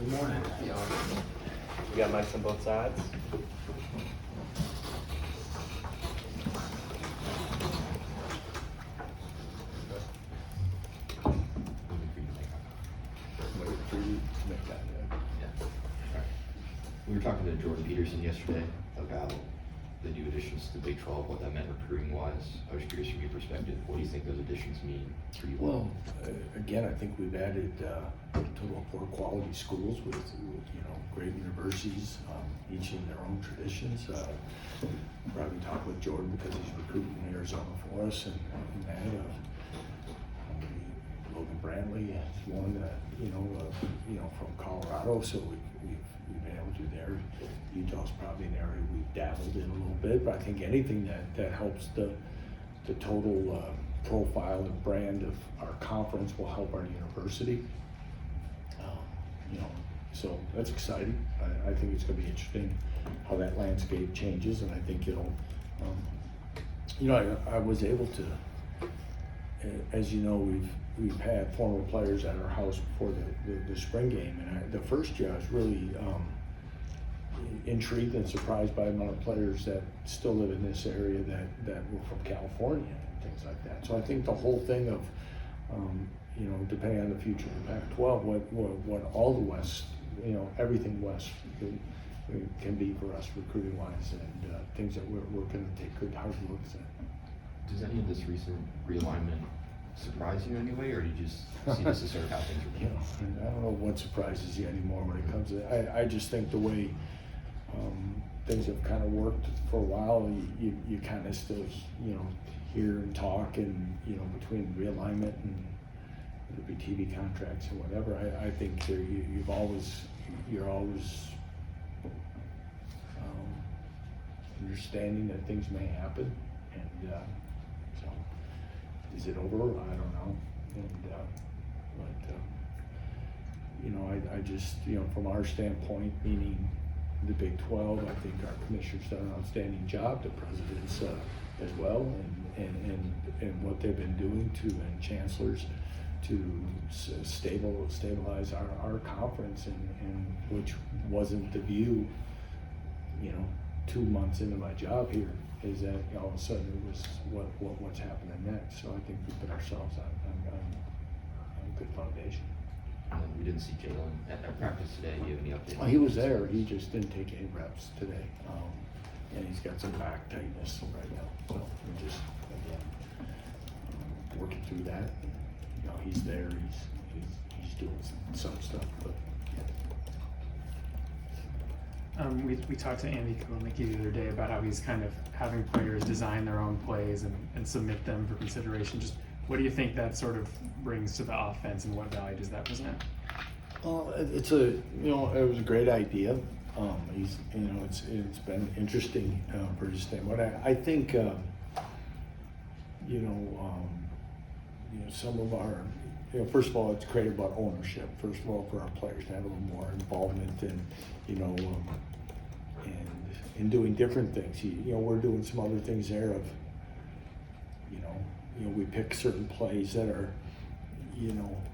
Good morning. We got mics on both sides. We were talking to Jordan Peterson yesterday about the new additions to Big 12, what that meant recruiting-wise. I was curious from your perspective, what do you think those additions mean for you? Well, again, I think we've added a total of 4 quality schools with great universities, each in their own traditions. Probably talk with Jordan because he's recruiting in Arizona for us, and that. Logan Brantley is one that from Colorado, so we've been able to do there. Utah's probably an area we've dabbled in a little bit, but I think anything that helps the total profile and brand of our conference will help our university. So that's exciting. I think it's going to be interesting how that landscape changes, and I think it'll. I was able to, as you know, we've had former players at our house before the spring game, and the first year I was really intrigued and surprised by the amount of players that still live in this area that were from California and things like that. So I think the whole thing of, depending on the future of the Pac-12, what all the West, everything West can be for us recruiting-wise, and things that we're going to take good hard looks at. Does any of this recent realignment surprise you in any way, or do you just see this as sort of how things are going? I don't know what surprises you anymore when it comes to. I just think the way things have kind of worked for a while, you kind of still hear and talk, and between realignment and whether it be TV contracts or whatever. I think you're always understanding that things may happen, and so is it over? I don't know, I just from our standpoint, meaning the Big 12, I think our commissioner's done an outstanding job. The president's as well, and what they've been doing and chancellors to stabilize our conference, and which wasn't the view 2 months into my job here, is that all of a sudden it was what's happening next. So I think we put ourselves on a good foundation. We didn't see Jalen at practice today. Do you have any updates? Well, he was there. He just didn't take any reps today, and he's got some back tightness right now. So we're just again working through that. He's there. He's doing some stuff, but. We talked to Andy Konicki the other day about how he's kind of having players design their own plays and submit them for consideration. Just what do you think that sort of brings to the offense, and what value does that present? Well, it was a great idea. It's been interesting for his standpoint. I think some of our first of all, it's great about ownership. First of all, for our players to have a little more involvement and in doing different things. We're doing some other things there of we pick certain plays that are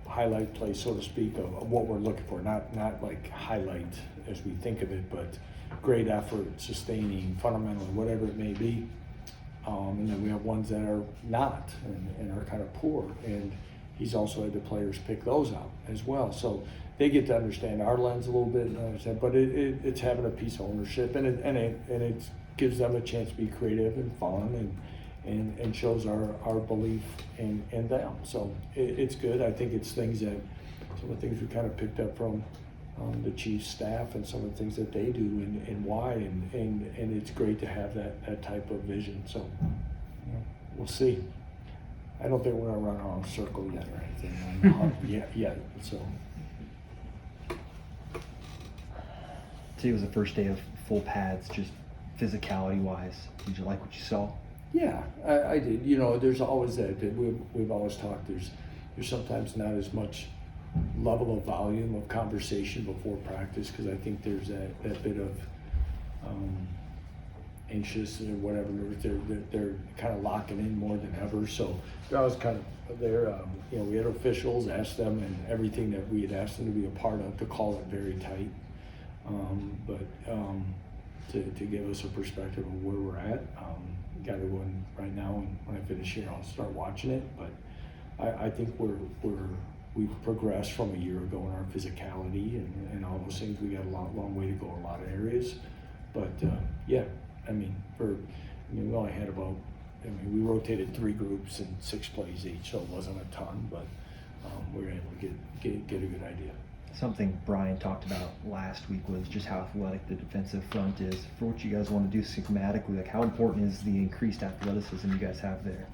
highlight plays, so to speak, of what we're looking for. Not like highlight as we think of it, but great effort, sustaining, fundamentally, whatever it may be. And then we have ones that are not and are kind of poor, and he's also had the players pick those out as well. So they get to understand our lens a little bit and understand, but it's having a piece of ownership, and it gives them a chance to be creative and fun and shows our belief in them. So it's good. I think it's some of the things we kind of picked up from the Chiefs staff and some of the things that they do and why, and it's great to have that type of vision. So we'll see. I don't think we're gonna run our own circle yet or anything yet. So today was the first day of full pads, just physicality wise. Did you like what you saw? Yeah, I did. There's always that. We've always talked. There's sometimes not as much level of volume of conversation before practice, because I think there's that bit of anxious or whatever. They're kind of locking in more than ever. So I was kind of there. You know, we had officials, asked them, and everything that we had asked them to be a part of to call it very tight. To give us a perspective of where we're at. Got to go in right now, and when I finish here, I'll start watching it. But I think we've progressed from a year ago in our physicality and all those things. We got a long way to go in a lot of areas. But yeah, we only had we rotated 3 groups and 6 plays each, so it wasn't a ton, but we were able to get a good idea. Something Brian talked about last week was just how athletic the defensive front is. For what you guys want to do schematically, like how important is the increased athleticism you guys have there?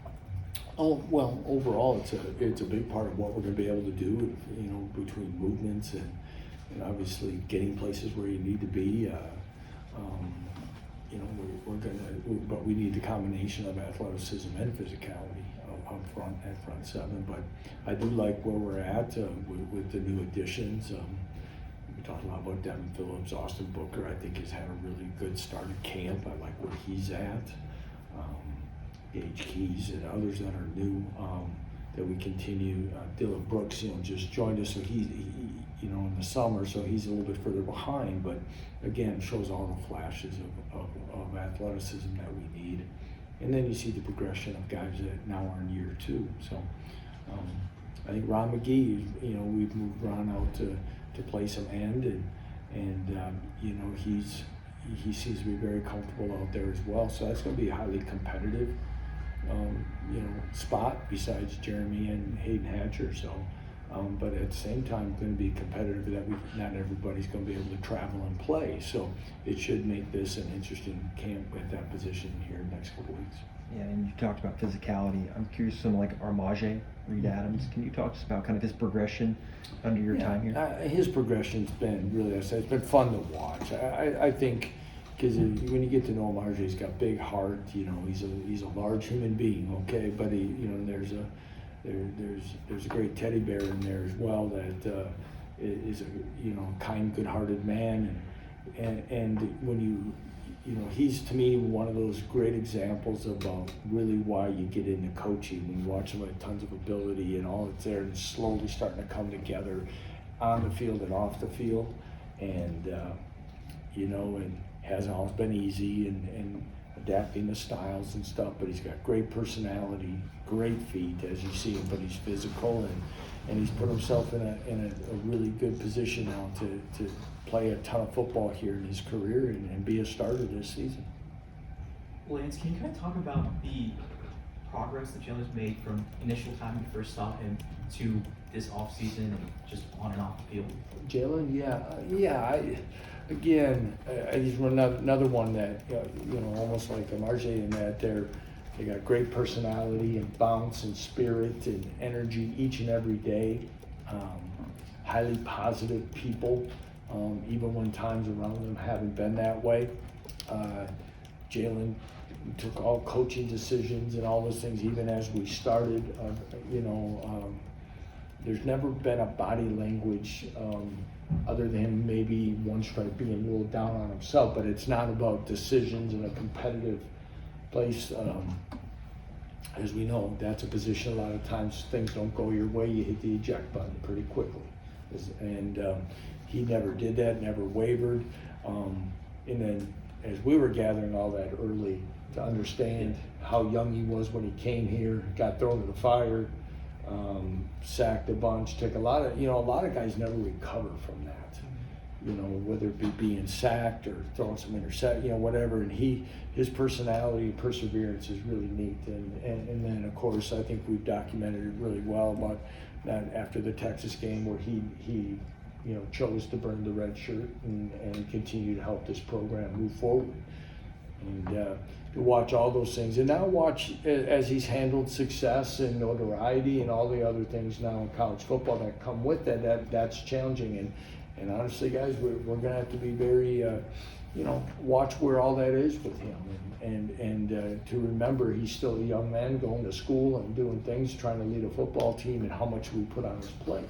Oh, well, overall, it's a big part of what we're going to be able to do, you know, between movements and obviously getting places where you need to be. You know, but we need the combination of athleticism and physicality up front at front 7. But I do like where we're at with the new additions. We talked a lot about Devin Phillips, Austin Booker. I think has had a really good start at camp. I like where he's at. Gage Keys and others that are new that we continue. Dylan Brooks, you know, just joined us, so he you know, in the summer, so he's a little bit further behind, but again, shows all the flashes of athleticism that we need. And then you see the progression of guys that now are in year 2. So I think Ron McGee, you know, we've moved Ron out to play some end, and you know, he seems to be very comfortable out there as well. So that's going to be a highly competitive, you know, spot besides Jeremy and Hayden Hatcher. So, but at the same time, going to be competitive that not everybody's going to be able to travel and play. So it should make this an interesting camp at that position here in the next couple of weeks. Yeah, and you talked about physicality. I'm curious, someone like Armage, Reed Adams, can you talk to us about kind of his progression under your time here? His progression's been really, it's been fun to watch. I think, because when you get to know Armage, he's got big heart. You know, he's a large human being. Okay, but he, you know, there's a great teddy bear in there as well that is a, you know, kind, good-hearted man, and when you know, he's to me one of those great examples about really why you get into coaching. When you watch him with tons of ability and all that's there, and slowly starting to come together on the field and off the field, and you know, and hasn't always been easy and adapting the styles and stuff, but he's got great personality, great feet as you see him, but he's physical, and he's put himself in a really good position now to play a ton of football here in his career and be a starter this season. Lance, can you kind of talk about the progress that Jalen's made from initial time you first saw him to this offseason and just on and off the field? Jalen, he's another one that, you know, almost like Armage in that they got great personality and bounce and spirit and energy each and every day. Highly positive people, even when times around them haven't been that way. Jalen took all coaching decisions and all those things, even as we started. You know, there's never been a body language other than maybe one strike being a little down on himself, but it's not about decisions in a competitive place. As we know, that's a position a lot of times things don't go your way, you hit the eject button pretty quickly. And he never did that, never wavered. And then as we were gathering all that early to understand how young he was when he came here, got thrown to the fire, sacked a bunch, took a lot of guys never recover from that. You know, whether it be being sacked or throwing some intercept, you know, whatever. And his personality and perseverance is really neat. And then of course I think we've documented it really well about that after the Texas game where he you know, chose to burn the red shirt and continue to help this program move forward. And to watch all those things, and now watch as he's handled success and notoriety and all the other things now in college football that come with that's challenging. And honestly, guys, we're going to have to be very, you know, watch where all that is with him, and to remember he's still a young man going to school and doing things, trying to lead a football team, and how much we put on his plate.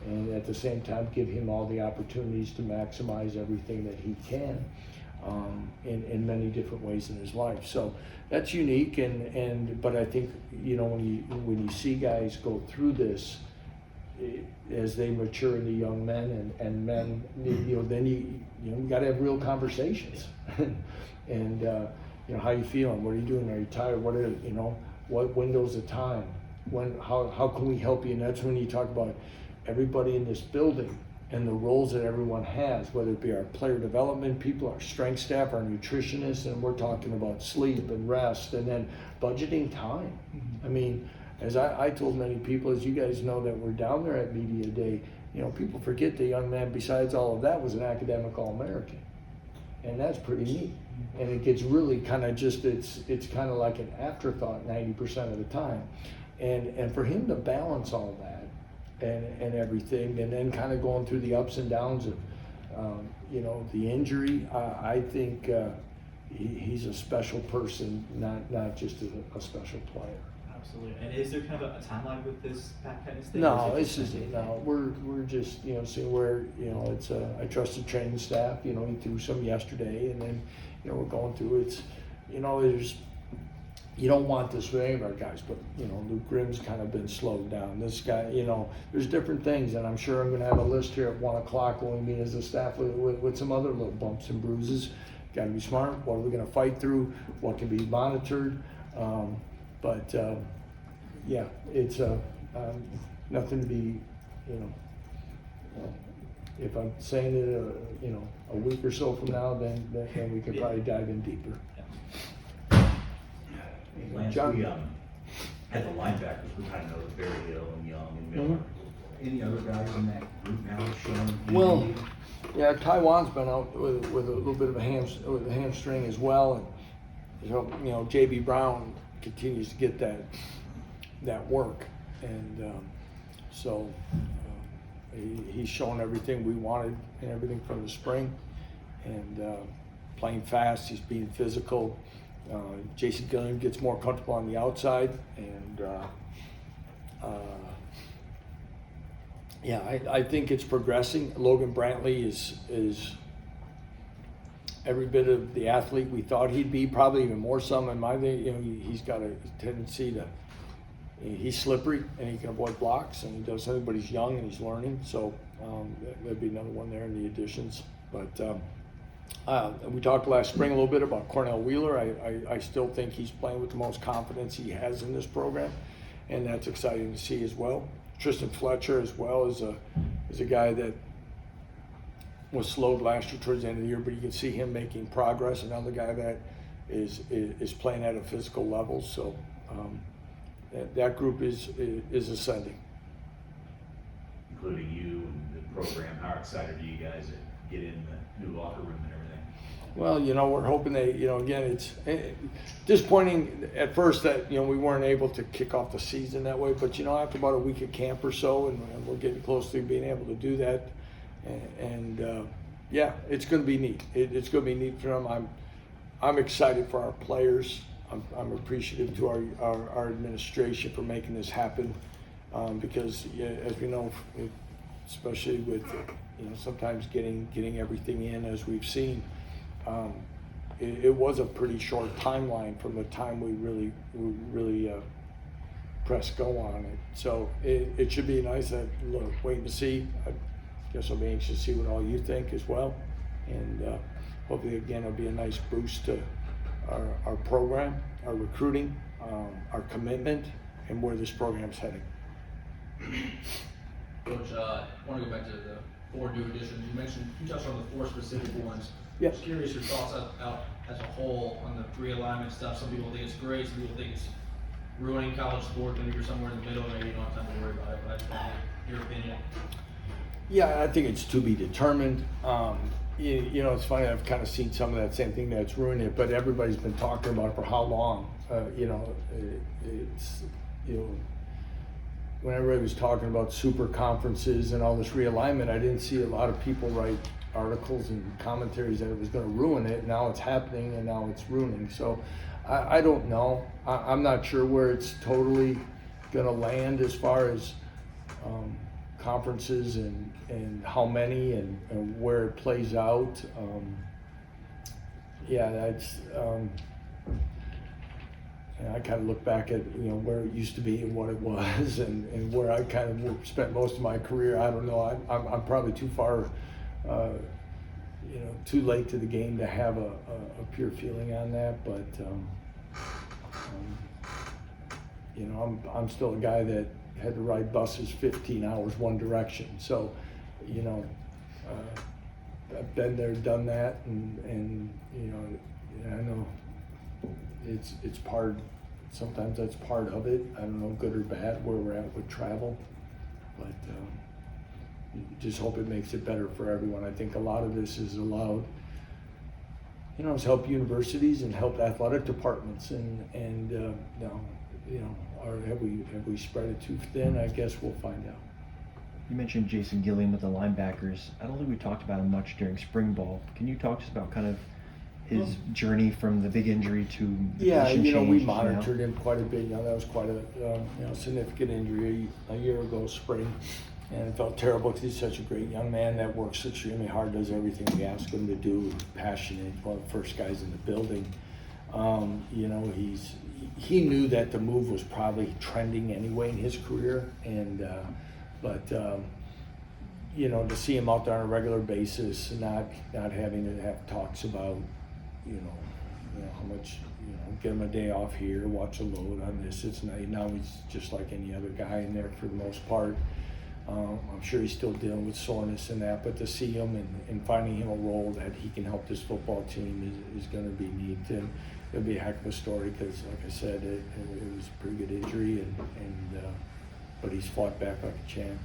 And at the same time, give him all the opportunities to maximize everything that he can. in many different ways in his life. So that's unique, but I think, you know, when you see guys go through this, as they mature into young men and men, you know, then you got to have real conversations, and you know, how you feeling? What are you doing? Are you tired? What are, you know, what windows of time? How can we help you? And that's when you talk about everybody in this building and the roles that everyone has, whether it be our player development people, our strength staff, our nutritionists, and we're talking about sleep and rest, and then budgeting time. I mean, as I told many people, as you guys know that we're down there at Media Day, you know, people forget the young man, besides all of that, was an academic All-American. And that's pretty neat. And it gets really kind of just, it's kind of like an afterthought 90% of the time. And for him to balance all that and everything, and then kind of going through the ups and downs of, you know, the injury, I think he's a special person, not just a special player. Absolutely. And is there kind of a timeline with this back tennis thing? No, this isn't. No, we're just, you know, seeing where, you know, it's I trust the training staff. You know, he threw some yesterday, and then, you know, we're going through. It's, you know, you don't want this for any of our guys, but, you know, Luke Grimm's kind of been slowed down. This guy, you know, there's different things, and I'm sure I'm going to have a list here at 1 o'clock when we meet as a staff with some other little bumps and bruises. Got to be smart. What are we going to fight through? What can be monitored? But yeah, it's nothing to be, you know, if I'm saying it, you know, a week or so from now, then we can probably dive in deeper. Lance, John? we had the linebackers, we kind of know Barry Hill and Young and Miller. Any other guys in that group now showing? Well, yeah, Taiwan's been out with a little bit of a hamstring as well, and so, you know, JB Brown continues to get that work, and so he's shown everything we wanted and everything from the spring, and playing fast. He's being physical. Jason Gilliam gets more comfortable on the outside, and yeah, I think it's progressing. Logan Brantley is every bit of the athlete we thought he'd be, probably even more so in my day. You know, he's got a tendency to, he's slippery and he can avoid blocks, and he does something, but he's young and he's learning. So that'd be another one there in the additions. But we talked last spring a little bit about Cornell Wheeler. I still think he's playing with the most confidence he has in this program, and that's exciting to see as well. Tristan Fletcher as well is a guy that was slowed last year towards the end of the year, but you can see him making progress. Another guy that is playing at a physical level. So that group is ascending. Including you and the program, how excited are you guys to get in the new locker room and everything? Well, you know, we're hoping they, you know, again, it's disappointing at first that, you know, we weren't able to kick off the season that way, but, you know, after about a week of camp or so, and we're getting close to being able to do that, and yeah, it's going to be neat. It's going to be neat for them. I'm excited for our players. I'm appreciative to our administration for making this happen, because as we know, especially with, you know, sometimes getting everything in as we've seen, it was a pretty short timeline from the time we really press go on it. So it should be nice. Look, waiting to see. I guess I'll be anxious to see what all you think as well, and hopefully again it'll be a nice boost to our program, our recruiting, our commitment, and where this program is heading. Coach, I want to go back to the 4 new additions. You touched on the 4 specific ones. Yeah. Just curious your thoughts out as a whole on the realignment stuff. Some people think it's great, some people think it's ruining college sport. Maybe you're somewhere in the middle, maybe you don't have time to worry about it, but I just want to get your opinion. Yeah, I think it's to be determined. You know, it's funny, I've kind of seen some of that same thing that's ruined it, but everybody's been talking about it for how long? You know, it's, you know, when everybody was talking about super conferences and all this realignment, I didn't see a lot of people write articles and commentaries that it was going to ruin it. Now it's happening, and now it's ruining. So I don't know. I'm not sure where it's totally going to land as far as conferences and how many and where it plays out. yeah, that's, and I kind of look back at, you know, where it used to be and what it was and where I kind of spent most of my career. I don't know, I'm probably too far, you know, too late to the game to have a pure feeling on that, but, you know, I'm still a guy that had to ride buses 15 hours one direction. So, you know, I've been there, done that, and you know, I know it's part. Sometimes that's part of it. I don't know, good or bad, where we're at with travel, but you just hope it makes it better for everyone. I think a lot of this is allowed, you know, it's helped universities and helped athletic departments, and now, you know, or have we spread it too thin? I guess we'll find out. You mentioned Jason Gilliam with the linebackers. I don't think we talked about him much during spring ball. Can you talk to us about kind of his journey from the big injury to the Yeah, position you know, we change now? monitored him quite a bit. You know, that was quite a you know, significant injury a year ago, spring, and it felt terrible because he's such a great young man that works extremely hard, does everything we ask him to do, passionate, one of the first guys in the building. You know, he knew that the move was probably trending anyway in his career, and but you know, to see him out there on a regular basis, not having to have talks about, you know how much, you know, get him a day off here, watch a load on this. It's not, now he's just like any other guy in there for the most part. I'm sure he's still dealing with soreness and that, but to see him and finding him a role that he can help this football team is going to be neat, and it'll be a heck of a story because, like I said, it was a pretty good injury, and but he's fought back like a champ.